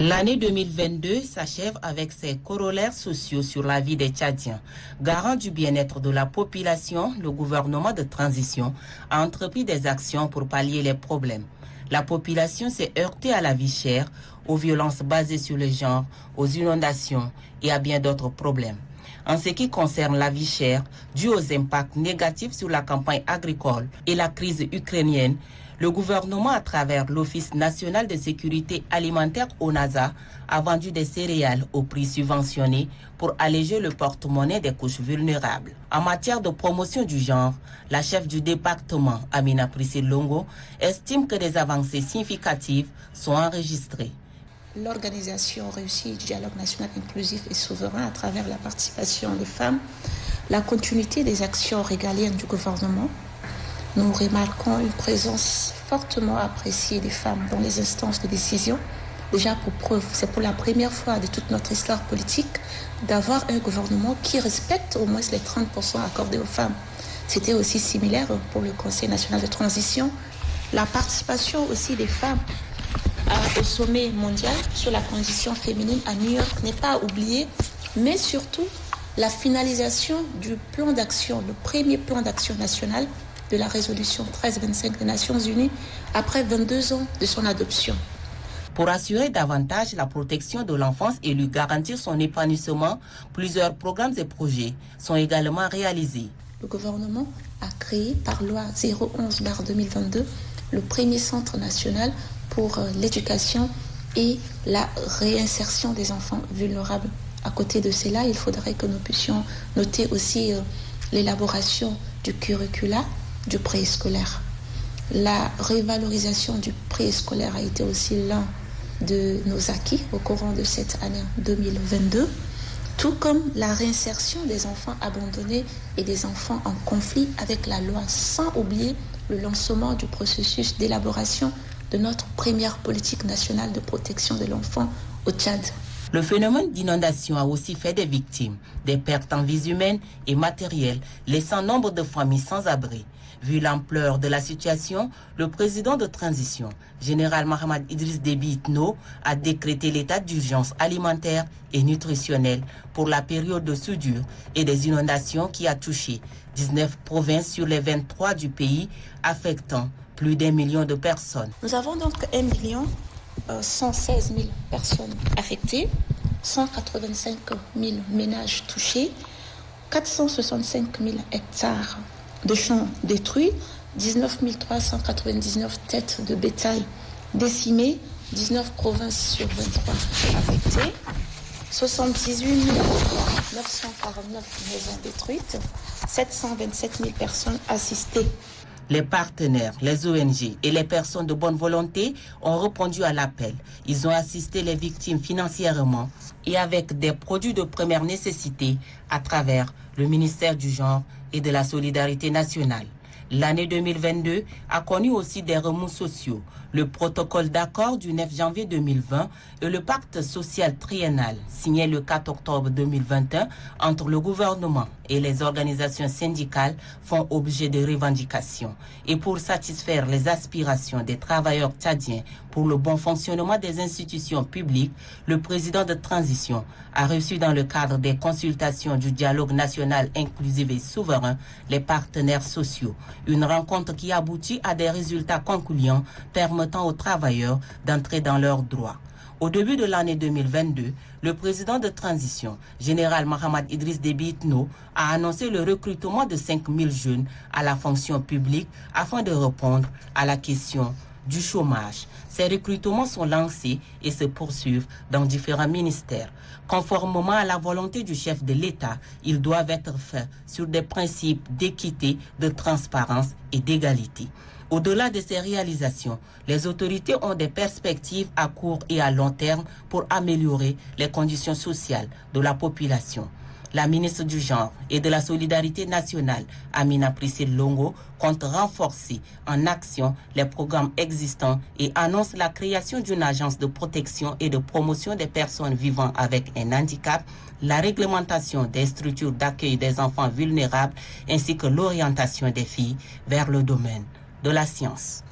L'année 2022 s'achève avec ses corollaires sociaux sur la vie des Tchadiens. Garant du bien-être de la population, le gouvernement de transition a entrepris des actions pour pallier les problèmes. La population s'est heurtée à la vie chère, aux violences basées sur le genre, aux inondations et à bien d'autres problèmes. En ce qui concerne la vie chère, due aux impacts négatifs sur la campagne agricole et la crise ukrainienne, le gouvernement, à travers l'Office national de sécurité alimentaire ONASA, a vendu des céréales au prix subventionné pour alléger le porte-monnaie des couches vulnérables. En matière de promotion du genre, la chef du département, Amina Priscille Longo, estime que des avancées significatives sont enregistrées. L'organisation réussie du dialogue national inclusif et souverain à travers la participation des femmes, la continuité des actions régaliennes du gouvernement. Nous remarquons une présence fortement appréciée des femmes dans les instances de décision. Déjà pour preuve, c'est pour la première fois de toute notre histoire politique d'avoir un gouvernement qui respecte au moins les 30% accordés aux femmes. C'était aussi similaire pour le Conseil national de transition. La participation aussi des femmes au sommet mondial sur la condition féminine à New York n'est pas à oublier, mais surtout la finalisation du plan d'action, le premier plan d'action national de la résolution 1325 des Nations Unies après 22 ans de son adoption. Pour assurer davantage la protection de l'enfance et lui garantir son épanouissement, plusieurs programmes et projets sont également réalisés. Le gouvernement a créé par loi 011/2022 le premier centre national pour l'éducation et la réinsertion des enfants vulnérables. À côté de cela, il faudrait que nous puissions noter aussi l'élaboration du curricula du préscolaire. La révalorisation du préscolaire a été aussi l'un de nos acquis au courant de cette année 2022, tout comme la réinsertion des enfants abandonnés et des enfants en conflit avec la loi, sans oublier le lancement du processus d'élaboration de notre première politique nationale de protection de l'enfant au Tchad. Le phénomène d'inondation a aussi fait des victimes, des pertes en vies humaines et matérielles, laissant nombre de familles sans abri. Vu l'ampleur de la situation, le président de transition, général Mohamed Idriss Déby Itno, a décrété l'état d'urgence alimentaire et nutritionnelle pour la période de soudure et des inondations qui a touché 19 provinces sur les 23 du pays, affectant plus d'1 million de personnes. Nous avons donc 1,116 million personnes affectées, 185 000 ménages touchés, 465 000 hectares de champs détruits, 19 399 têtes de bétail décimées, 19 provinces sur 23 affectées, 78 949 maisons détruites, 727 000 personnes assistées. Les partenaires, les ONG et les personnes de bonne volonté ont répondu à l'appel. Ils ont assisté les victimes financièrement et avec des produits de première nécessité à travers le ministère du Genre et de la Solidarité nationale. L'année 2022 a connu aussi des remous sociaux. Le protocole d'accord du 9 janvier 2020 et le pacte social triennal signé le 4 octobre 2021 entre le gouvernement et les organisations syndicales font objet de revendications. Et pour satisfaire les aspirations des travailleurs tchadiens pour le bon fonctionnement des institutions publiques, le président de transition a reçu dans le cadre des consultations du dialogue national inclusif et souverain les partenaires sociaux. Une rencontre qui aboutit à des résultats concluants permettant aux travailleurs d'entrer dans leurs droits. Au début de l'année 2022, le président de transition, général Mohamed Idriss Déby Itno, a annoncé le recrutement de 5 000 jeunes à la fonction publique afin de répondre à la question du chômage. Ces recrutements sont lancés et se poursuivent dans différents ministères. Conformément à la volonté du chef de l'État, ils doivent être faits sur des principes d'équité, de transparence et d'égalité. Au-delà de ces réalisations, les autorités ont des perspectives à court et à long terme pour améliorer les conditions sociales de la population. La ministre du Genre et de la Solidarité nationale, Amina Priscille Longo, compte renforcer en action les programmes existants et annonce la création d'une agence de protection et de promotion des personnes vivant avec un handicap, la réglementation des structures d'accueil des enfants vulnérables ainsi que l'orientation des filles vers le domaine de la science.